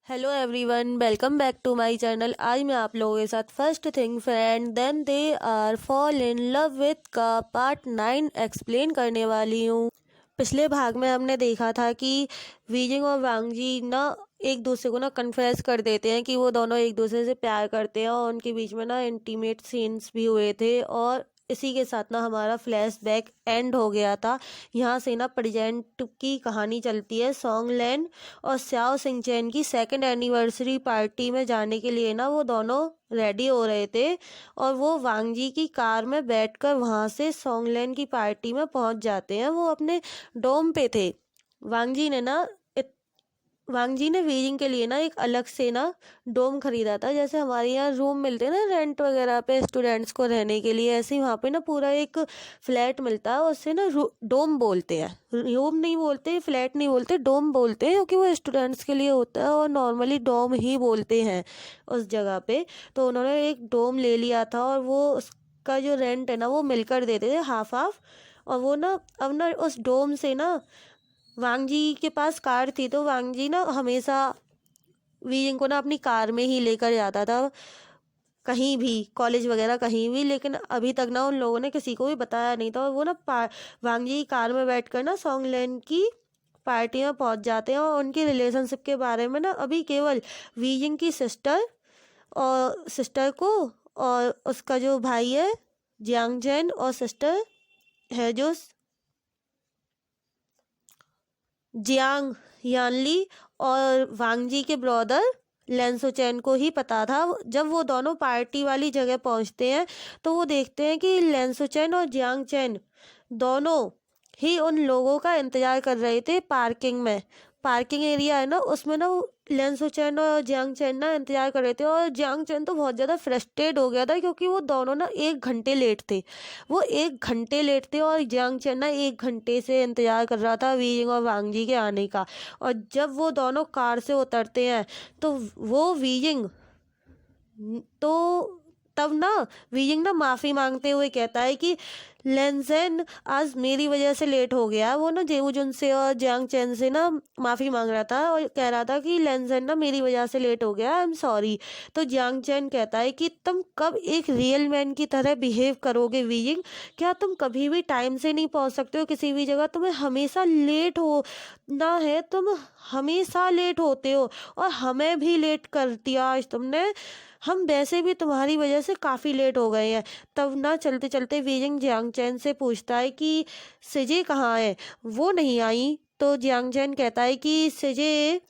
Hello everyone, welcome back to my channel. आज मैं आप लोगों के साथ first thing friend then they are fall in love with का पार्ट 9 एक्सप्लेन करने वाली हूँ। पिछले भाग में हमने देखा था कि वीजिंग और वांगजी ना एक दूसरे को ना कन्फेस कर देते हैं कि वो दोनों एक दूसरे से प्यार करते हैं और उनके बीच में ना इंटीमेट सीन्स भी हुए थे और इसी के साथ ना हमारा फ्लैशबैक एंड हो गया था। यहाँ से ना प्रेजेंट की कहानी चलती है। सॉन्गलैन और स्याओ सिंचैन की सेकंड एनिवर्सरी पार्टी में जाने के लिए ना वो दोनों रेडी हो रहे थे और वो वांगजी की कार में बैठकर वहाँ से सॉन्गलैन की पार्टी में पहुँच जाते हैं। वो अपने डोम पे थे। वांगजी ने वीजिंग के लिए ना एक अलग से ना डोम खरीदा था। जैसे हमारे यहाँ रूम मिलते हैं ना रेंट वगैरह पे स्टूडेंट्स को रहने के लिए, ऐसे ही वहाँ पे ना पूरा एक फ्लैट मिलता है। उससे ना डोम बोलते हैं, रूम नहीं बोलते, फ्लैट नहीं बोलते, डोम बोलते हैं क्योंकि वो स्टूडेंट्स के लिए होता है और नॉर्मली डोम ही बोलते हैं उस जगह पे। तो उन्होंने एक डोम ले लिया था और वो उसका जो रेंट है ना वो मिलकर देते थे, हाफ हाफ। और वो ना अब ना उस डोम से ना वांगजी के पास कार थी तो वांगजी ना हमेशा वीजिंग को ना अपनी कार में ही लेकर जाता था कहीं भी, कॉलेज वगैरह कहीं भी। लेकिन अभी तक ना उन लोगों ने किसी को भी बताया नहीं था और वो ना वांगजी की कार में बैठकर ना सॉन्गलैन की पार्टी में पहुंच जाते हैं और उनकी रिलेशनशिप के बारे में ना अभी केवल वीजिंग की सिस्टर को और उसका जो भाई है जियांग जैन और सिस्टर है जो जियांग यानली और वांगजी के ब्रदर लेंसोचैन को ही पता था। जब वो दोनों पार्टी वाली जगह पहुंचते हैं तो वो देखते हैं कि लेंसोचैन और जियांग चैन दोनों ही उन लोगों का इंतजार कर रहे थे पार्किंग में। पार्किंग एरिया है ना उसमें ना लेंसो चैन और जियांग चैन ना इंतजार कर रहे थे और जियांग चैन तो बहुत ज़्यादा फ्रस्ट्रेट हो गया था क्योंकि वो दोनों ना 1 घंटे लेट थे। वो 1 घंटे लेट थे और जियांग चैन ना 1 घंटे से इंतजार कर रहा था वीजिंग और वांगजी के आने का। और जब वो दोनों कार से उतरते हैं तो वो वीजिंग तो तब ना वीजिंग ना माफ़ी मांगते हुए कहता है कि लेंजेन आज मेरी वजह से लेट हो गया। वो ना जेऊजुन से और जियांग चैन से ना माफ़ी मांग रहा था और कह रहा था कि लेंजेन ना मेरी वजह से लेट हो गया, आई एम सॉरी। तो जियांग चैन कहता है कि तुम कब एक रियल मैन की तरह बिहेव करोगे वीजिंग? क्या तुम कभी भी टाइम से नहीं पहुंच सकते हो किसी भी जगह? तुम्हें हमेशा लेट हो ना है, तुम हमेशा लेट होते हो और हमें भी लेट कर दिया आज तुमने। हम वैसे भी तुम्हारी वजह से काफ़ी लेट हो गए हैं। तब ना चलते चलते वीजिंग जियांग चैन से पूछता है कि सिजे कहाँ है, वो नहीं आई। तो जियांग चैन कहता है कि सिजे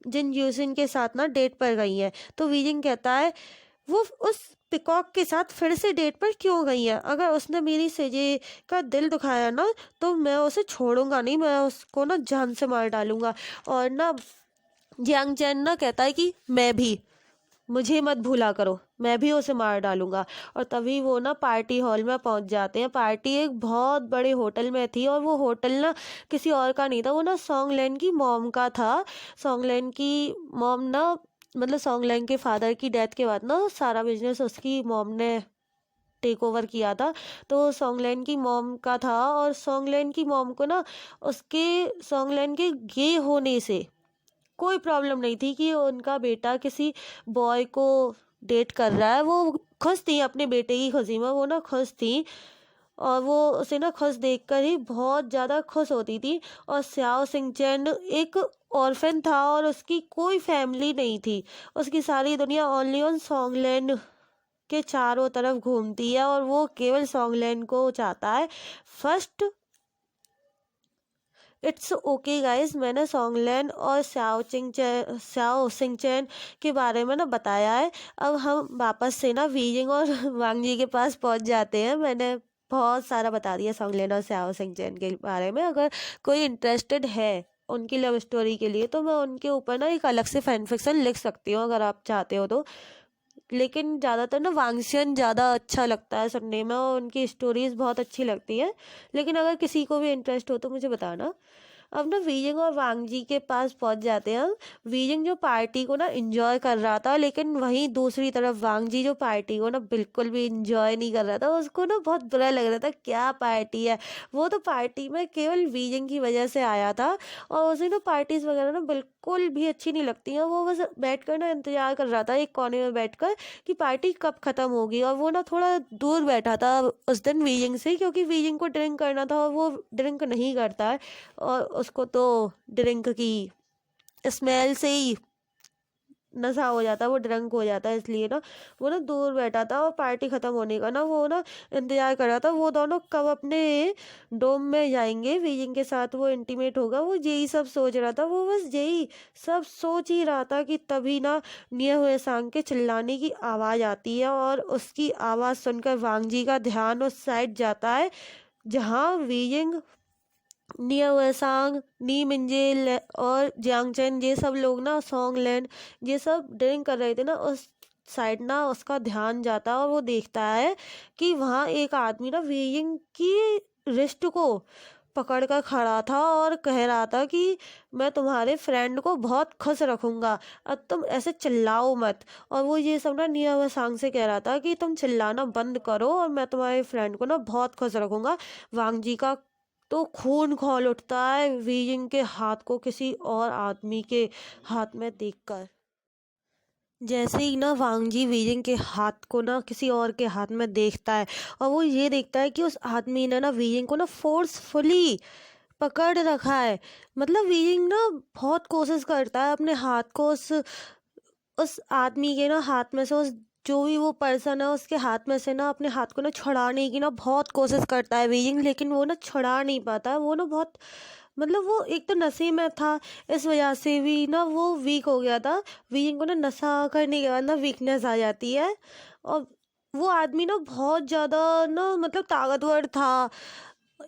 जिन यूसिन के साथ ना डेट पर गई है। तो वीजिंग कहता है वो उस पिकॉक के साथ फिर से डेट पर क्यों गई है? अगर उसने मेरी सिजे का दिल दुखाया ना तो मैं उसे छोड़ूंगा नहीं, मैं उसको ना जान से मार डालूंगा। और ना जियांग चैन ना कहता है कि मैं भी, मुझे मत भूला करो, मैं भी उसे मार डालूंगा। और तभी वो ना पार्टी हॉल में पहुंच जाते हैं। पार्टी एक बहुत बड़े होटल में थी और वो होटल ना किसी और का नहीं था, वो ना सॉन्गलैन की मॉम का था। सॉन्गलैन की मॉम ना मतलब सॉन्गलैन के फादर की डेथ के बाद ना सारा बिजनेस उसकी मॉम ने टेक ओवर किया था। तो सॉन्गलैन की मॉम का था और सॉन्गलैन की मॉम को ना उसके सॉन्गलैन के गे होने से कोई प्रॉब्लम नहीं थी कि उनका बेटा किसी बॉय को डेट कर रहा है। वो खुश थी अपने बेटे की खुशी में, वो ना खुश थी और वो उसे ना खुश देखकर ही बहुत ज़्यादा खुश होती थी। और स्याओ सिंचैन एक ऑर्फन था और उसकी कोई फैमिली नहीं थी। उसकी सारी दुनिया ओनली ऑन सॉन्गलैन के चारों तरफ घूमती है और वो केवल सॉन्गलैन को चाहता है फर्स्ट। इट्स ओके गाइज, मैंने सॉन्गलैन और स्याओ सिंचैन के बारे में ना बताया है। अब हम वापस से ना वीजिंग और वांगजी के पास पहुंच जाते हैं। मैंने बहुत सारा बता दिया सॉन्गलैन और स्याओ सिंचैन के बारे में। अगर कोई इंटरेस्टेड है उनकी लव स्टोरी के लिए तो मैं उनके ऊपर ना एक अलग से फैन फिक्शन लिख सकती हूँ अगर आप चाहते हो तो। लेकिन ज़्यादातर ना वांगशियन ज़्यादा अच्छा लगता है सुनने में और उनकी स्टोरीज बहुत अच्छी लगती है। लेकिन अगर किसी को भी इंटरेस्ट हो तो मुझे बताना। अब ना वीजिंग और वांगजी के पास पहुंच जाते हैं। वीजिंग जो पार्टी को ना एंजॉय कर रहा था, लेकिन वहीं दूसरी तरफ वांगजी जो पार्टी को ना बिल्कुल भी एंजॉय नहीं कर रहा था। उसको ना बहुत बुरा लग रहा था, क्या पार्टी है, वो तो पार्टी में केवल वीजिंग की वजह से आया था और उसे ना पार्टीज वगैरह ना बिल्कुल भी अच्छी नहीं लगती हैं। वो बस बैठ कर ना इंतजार कर रहा था एक कोने में बैठकर कि पार्टी कब ख़त्म होगी। और वो ना थोड़ा दूर बैठा था उस दिन वीजिंग से, क्योंकि वीजिंग को ड्रिंक करना था और वो ड्रिंक नहीं करता है, और उसको तो ड्रिंक की स्मेल से ही नशा हो जाता है, वो ड्रंक हो जाता है। इसलिए ना वो ना दूर बैठा था और पार्टी ख़त्म होने का ना वो ना इंतजार कर रहा था। वो दोनों कब अपने डोम में जाएंगे, वीजिंग के साथ वो इंटीमेट होगा, वो यही सब सोच रहा था। वो बस यही सब सोच ही रहा था कि तभी ना निये हुए सांग के चिल्लाने की आवाज़ आती है, और उसकी आवाज़ सुनकर वांगजी का ध्यान उस साइड जाता है जहाँ वीजिंग, निया वसांग, नी मिंजे और जियांगचेन ये सब लोग ना, सॉन्ग लैंड ये सब ड्रिंक कर रहे थे ना। उस साइड ना उसका ध्यान जाता है और वो देखता है कि वहाँ एक आदमी ना वीइंग की रिस्ट को पकड़ कर खड़ा था और कह रहा था कि मैं तुम्हारे फ्रेंड को बहुत खुश रखूंगा, अब तुम ऐसे चिल्लाओ मत। और वो ये सब ना निया वसांग से कह रहा था कि तुम चिल्लाना बंद करो और मैं तुम्हारे फ्रेंड को ना बहुत खुश रखूंगा। वांग जी का तो खून खौल उठता है वीजिंग के हाथ को किसी और आदमी के हाथ में देखकर। जैसे ही ना वांगजी वीजिंग के हाथ को ना किसी और के हाथ में देखता है, और वो ये देखता है कि उस आदमी ने ना वीजिंग को ना फोर्सफुली पकड़ रखा है। मतलब वीजिंग ना बहुत कोशिश करता है अपने हाथ को उस आदमी के ना हाथ में से, उस जो भी वो पर्सन है उसके हाथ में से ना अपने हाथ को ना छुड़ाने की ना बहुत कोशिश करता है वीजिंग, लेकिन वो ना छुड़ा नहीं पाता। वो ना बहुत, मतलब वो एक तो नशे में था, इस वजह से भी ना वो वीक हो गया था। वीजिंग को ना नशा करने के बाद ना वीकनेस आ जाती है, और वो आदमी ना बहुत ज़्यादा ना मतलब ताकतवर था,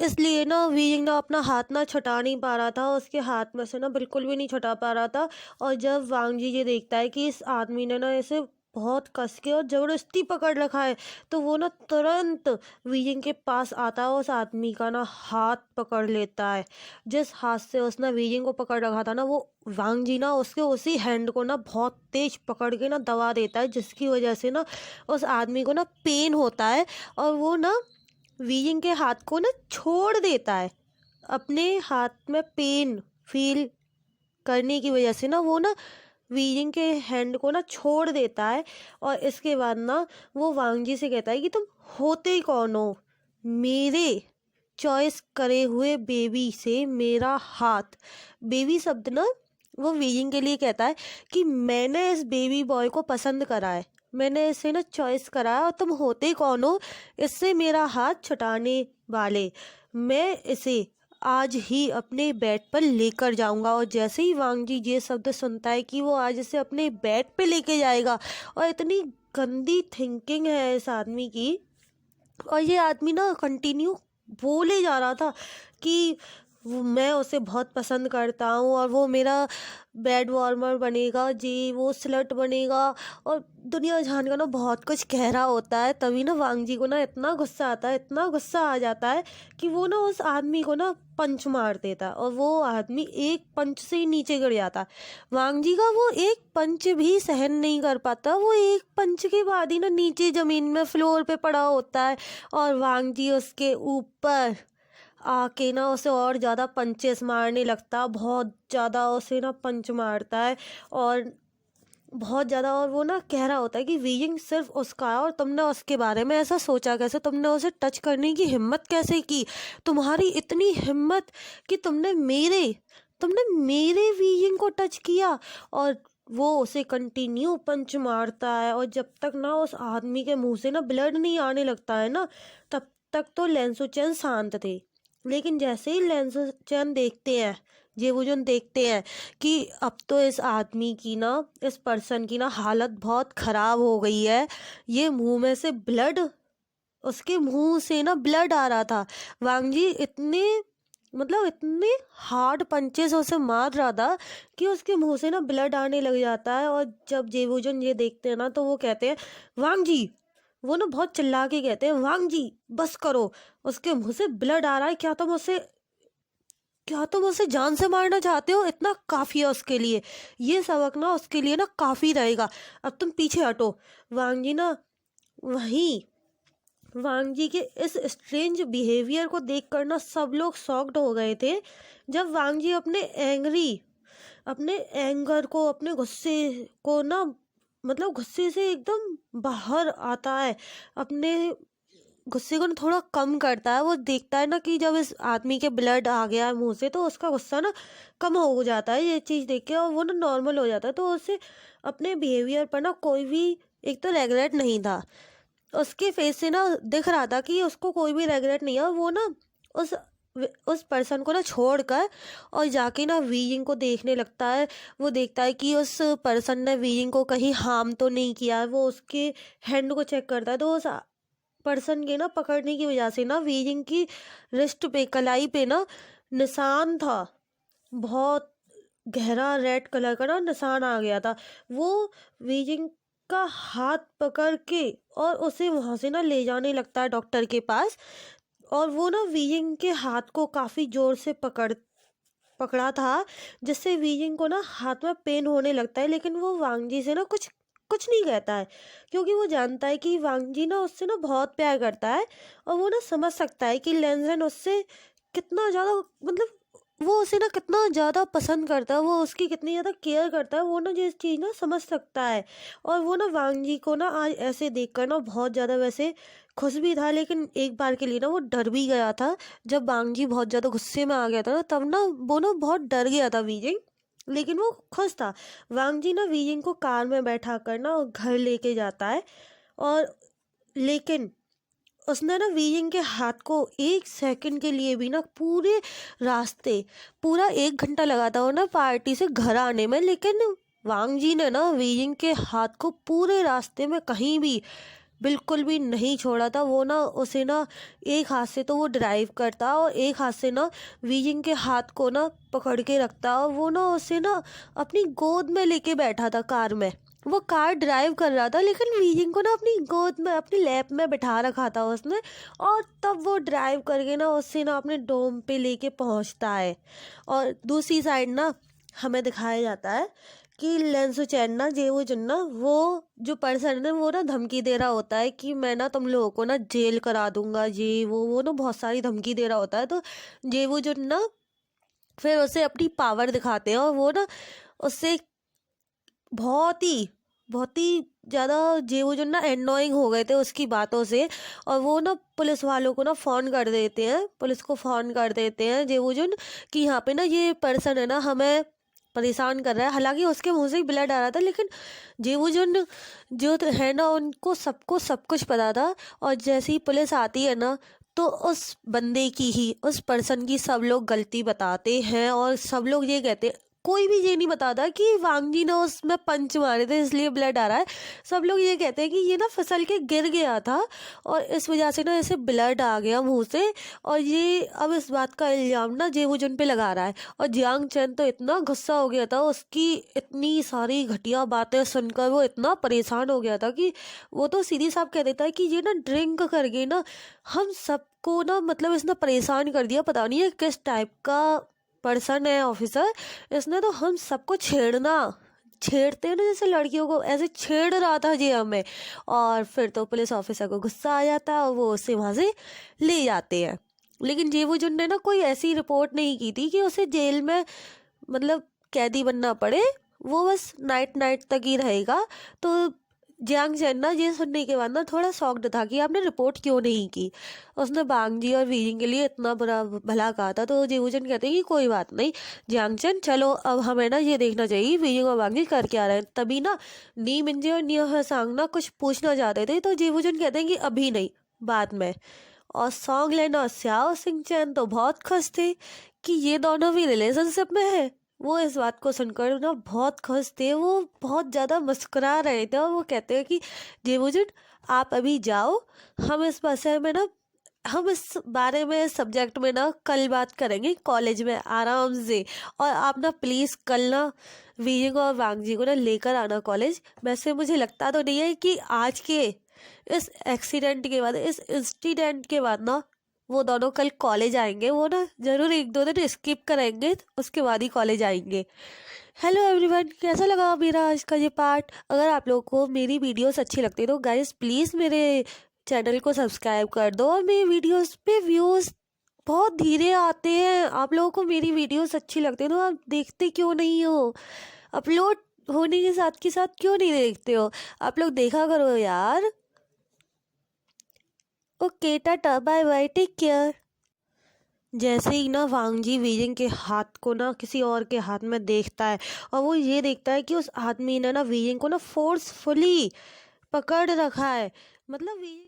इसलिए ना वीजिंग ना अपना हाथ ना छुटा नहीं पा रहा था, उसके हाथ में से ना बिल्कुल भी नहीं छुटा पा रहा था। और जब वांगजी ये देखता है कि इस आदमी ने ना इसे बहुत कस के और ज़बरदस्ती पकड़ रखा है, तो वो ना तुरंत वीजिंग के पास आता है, उस आदमी का ना हाथ पकड़ लेता है। जिस हाथ से उसने वीजिंग को पकड़ रखा था ना, वो वांगजी ना उसके उसी हैंड को ना बहुत तेज पकड़ के ना दबा देता है, जिसकी वजह से ना उस आदमी को ना पेन होता है, और वो ना वीजिंग के हाथ को ना छोड़ देता है। अपने हाथ में पेन फील करने की वजह से ना वो ना वीजिंग के हैंड को ना छोड़ देता है। और इसके बाद ना वो वांगजी से कहता है कि तुम होते कौन हो, मेरे चॉइस करे हुए बेबी से मेरा हाथ। बेबी शब्द ना वो वीजिंग के लिए कहता है कि मैंने इस बेबी बॉय को पसंद करा है, मैंने इसे ना चॉइस करा है, और तुम होते कौन हो इससे मेरा हाथ छुटाने वाले। मैं इसे आज ही अपने बेड पर लेकर जाऊंगा। और जैसे ही वांगजी ये शब्द सुनता है कि वो आज इसे अपने बेड पे लेके जाएगा, और इतनी गंदी थिंकिंग है इस आदमी की। और ये आदमी ना कंटिन्यू बोले जा रहा था कि मैं उसे बहुत पसंद करता हूँ, और वो मेरा बेड वार्मर बनेगा जी, वो स्लट बनेगा, और दुनिया जहान का ना बहुत कुछ कह रहा होता है। तभी ना वांगजी को ना इतना गुस्सा आता है, इतना गुस्सा आ जाता है कि वो ना उस आदमी को ना पंच मार देता है, और वो आदमी एक पंच से ही नीचे गिर जाता है। वांगजी का वो एक पंच भी सहन नहीं कर पाता, वो एक पंच के बाद ही ना नीचे ज़मीन में फ्लोर पे पड़ा होता है, और वांगजी उसके ऊपर आके ना उसे और ज़्यादा पंचेस मारने लगता, बहुत ज़्यादा उसे ना पंच मारता है, और बहुत ज़्यादा। और वो ना कह रहा होता है कि वीजिंग सिर्फ उसका है, और तुमने उसके बारे में ऐसा सोचा कैसे, तुमने उसे टच करने की हिम्मत कैसे की, तुम्हारी इतनी हिम्मत कि तुमने मेरे वीजिंग को टच किया। और वो उसे कंटिन्यू पंच मारता है, और जब तक ना उस आदमी के मुंह से ना ब्लड नहीं आने लगता है ना, तब तक तो लेंसुचेन शांत थे। लेकिन जैसे ही लेंसुचेन देखते हैं, जेवुजुन देखते हैं कि अब तो इस आदमी की ना, इस पर्सन की ना हालत बहुत ख़राब हो गई है, ये मुंह में से ब्लड, उसके मुंह से ना ब्लड आ रहा था। वांगजी इतने, मतलब इतने हार्ड पंचेस उसे मार रहा था कि उसके मुंह से ना ब्लड आने लग जाता है। और जब जेवुजुन ये देखते हैं ना, तो वो कहते हैं वांगजी, वो ना बहुत चिल्ला के कहते हैं वांगजी बस करो, उसके मुंह से ब्लड आ रहा है, क्या तुम उसे जान से मारना चाहते हो, इतना काफ़ी है उसके लिए, ये सबक ना उसके लिए ना काफ़ी रहेगा, अब तुम पीछे हटो। वांगजी ना वहीं, वांगजी के इस स्ट्रेंज बिहेवियर को देखकर ना सब लोग शॉक्ड हो गए थे। जब वांगजी अपने एंगर को, अपने गुस्से को ना, मतलब गुस्से से एकदम बाहर आता है, अपने गुस्से को ना थोड़ा कम करता है। वो देखता है ना कि जब इस आदमी के ब्लड आ गया है मुंह से, तो उसका गुस्सा ना कम हो जाता है ये चीज़ देख के, और वो ना नॉर्मल हो जाता है। तो उसे अपने बिहेवियर पर ना कोई भी एक तो रेगरेट नहीं था, उसके फेस से ना दिख रहा था कि उसको कोई भी रेगरेट नहीं है। और वो ना उस उस पर्सन को ना छोड़कर और जाके ना वीइंग को देखने लगता है। वो देखता है कि उस पर्सन ने वीइंग को कहीं हार्म तो नहीं किया है। वो उसके हैंड को चेक करता है, तो उस पर्सन के ना पकड़ने की वजह से ना वीइंग की रिस्ट पे, कलाई पे ना निशान था, बहुत गहरा रेड कलर का ना निशान आ गया था। वो वीइंग का हाथ पकड़ के और उसे वहां से ना ले जाने लगता है डॉक्टर के पास। और वो ना वीइंग के हाथ को काफी जोर से पकड़ा था, जिससे वीइंग को ना हाथ में पेन होने लगता है। लेकिन वो वांगजी से ना कुछ कुछ नहीं कहता है, क्योंकि वो जानता है कि वांगजी ना उससे ना बहुत प्यार करता है। और वो ना समझ सकता है कि लेंजन उससे कितना ज़्यादा, मतलब वो उसे ना कितना ज़्यादा पसंद करता है, वो उसकी कितनी ज़्यादा केयर करता है, वो ना ये चीज़ ना समझ सकता है। और वो ना वांगजी को ना आज ऐसे देखकर ना बहुत ज़्यादा वैसे खुश भी था, लेकिन एक बार के लिए ना वो डर भी गया था। जब वांगजी बहुत ज़्यादा गुस्से में आ गया था ना, तब ना वो ना बहुत डर गया था वीजिंग, लेकिन वो खुश था। वांगजी ना वीजिंग को कार में बैठा कर ना घर लेके जाता है। और लेकिन उसने ना वीइंग के हाथ को एक सेकंड के लिए भी ना, पूरे रास्ते पूरा 1 घंटा लगा था वो ना पार्टी से घर आने में, लेकिन वांग जी ने ना वीइंग के हाथ को पूरे रास्ते में कहीं भी बिल्कुल भी नहीं छोड़ा था। वो ना उसे ना एक हाथ से तो वो ड्राइव करता और एक हाथ से ना वीइंग के हाथ को ना पकड़ के रखता, और वो ना उसे ना अपनी गोद में लेके बैठा था कार में। वो कार ड्राइव कर रहा था, लेकिन वीजिंग को ना अपनी गोद में, अपनी लैप में बिठा रखा था उसने। और तब वो ड्राइव करके ना उससे ना अपने डोम पे लेके पहुंचता है। और दूसरी साइड ना हमें दिखाया जाता है कि लेंसो चैन ना, जेवो जुन ना, वो जो पर्सन है वो ना धमकी दे रहा होता है कि मैं ना तुम लोगों को ना जेल करा दूंगा, ये वो ना बहुत सारी धमकी दे रहा होता है। तो जेवो जुन ना फिर उसे अपनी पावर दिखाते हैं, और वो ना उससे बहुत ही ज़्यादा जेवो जो ना एनोइंग हो गए थे उसकी बातों से। और वो ना पुलिस वालों को ना फ़ोन कर देते हैं, पुलिस को फ़ोन कर देते हैं जेवो जुन, कि यहाँ पे ना ये पर्सन है ना हमें परेशान कर रहा है। हालांकि उसके मुंह से ही ब्लड आ रहा था, लेकिन जेवो जुन जो है ना, उनको सबको सब कुछ पता था। और जैसे ही पुलिस आती है ना, तो उस बंदे की ही, उस पर्सन की सब लोग गलती बताते हैं, और सब लोग ये कहते हैं, कोई भी ये नहीं बताता कि वांगजी ने उसमें पंच मारे थे इसलिए ब्लड आ रहा है। सब लोग ये कहते हैं कि ये ना फिसल के गिर गया था, और इस वजह से ना ऐसे ब्लड आ गया मुंह से। और ये अब इस बात का इल्जाम ना जेवुजुन पे लगा रहा है। और जियांग चैन तो इतना गुस्सा हो गया था, उसकी इतनी सारी घटिया बातें सुनकर वो इतना परेशान हो गया था कि वो तो सीधी साफ कह देता है कि ये ना ड्रिंक करके ना हम सबको ना, मतलब इसने परेशान कर दिया। पता नहीं है किस टाइप का पर्सन है ऑफिसर, इसने तो हम सबको छेड़ते हैं ना जैसे लड़कियों को, ऐसे छेड़ रहा था जी हमें। और फिर तो पुलिस ऑफिसर को गुस्सा आ जाता है और वो उसे वहां से ले जाते हैं। लेकिन जेवुजुन ने ना कोई ऐसी रिपोर्ट नहीं की थी कि उसे जेल में, मतलब कैदी बनना पड़े। वो बस नाइट नाइट तक ही रहेगा। तो जियांग चैन ना ये सुनने के बाद ना थोड़ा शॉक्ड था कि आपने रिपोर्ट क्यों नहीं की। उसने बांगजी और वीरिंग के लिए इतना बुरा भला कहा था। तो जेवुजन कहते हैं कि कोई बात नहीं जियांग चैन, चलो अब हमें ना ये देखना चाहिए वीरिंग और बांगजी कर क्या रहे हैं। तभी ना नी मिंजे और नियो हसांग ना कुछ पूछना चाहते थे, तो जेवुजन कहते हैं कि अभी नहीं, बाद में। और सॉन्ग लेन और स्याओ सिंह चैन तो बहुत खुश थे कि ये दोनों भी रिलेशनशिप में है। वो इस बात को सुनकर ना बहुत खुश थे, वो बहुत ज़्यादा मुस्कुरा रहे थे। और वो कहते हैं कि जेबुजुन आप अभी जाओ, हम इस विषय में ना, हम इस बारे में, सब्जेक्ट में ना कल बात करेंगे कॉलेज में आराम से। और आप ना प्लीज़ कल ना वीजिंग और वांगजी को ना लेकर आना कॉलेज। वैसे मुझे लगता तो नहीं है कि आज के इस एक्सीडेंट के बाद, इस इंसिडेंट के बाद ना वो दोनों कल कॉलेज आएंगे। वो ना जरूर 1-2 दिन स्किप करेंगे, उसके बाद ही कॉलेज आएंगे। हेलो एवरीवन, कैसा लगा मेरा आज का ये पार्ट? अगर आप लोगों को मेरी वीडियोस अच्छी लगती है तो गाइस प्लीज़ मेरे चैनल को सब्सक्राइब कर दो, और मेरी वीडियोस पे व्यूज़ बहुत धीरे आते हैं। आप लोगों को मेरी वीडियोस अच्छी लगती है तो आप देखते क्यों नहीं हो? अपलोड होने के साथ क्यों नहीं देखते हो? आप लोग देखा करो यार। Okay, tata, bye bye, take care. जैसे ही ना वांगजी वीजिंग के हाथ को ना किसी और के हाथ में देखता है, और वो ये देखता है कि उस आदमी ने ना वीजिंग को ना फोर्सफुली पकड़ रखा है। मतलब वीजिंग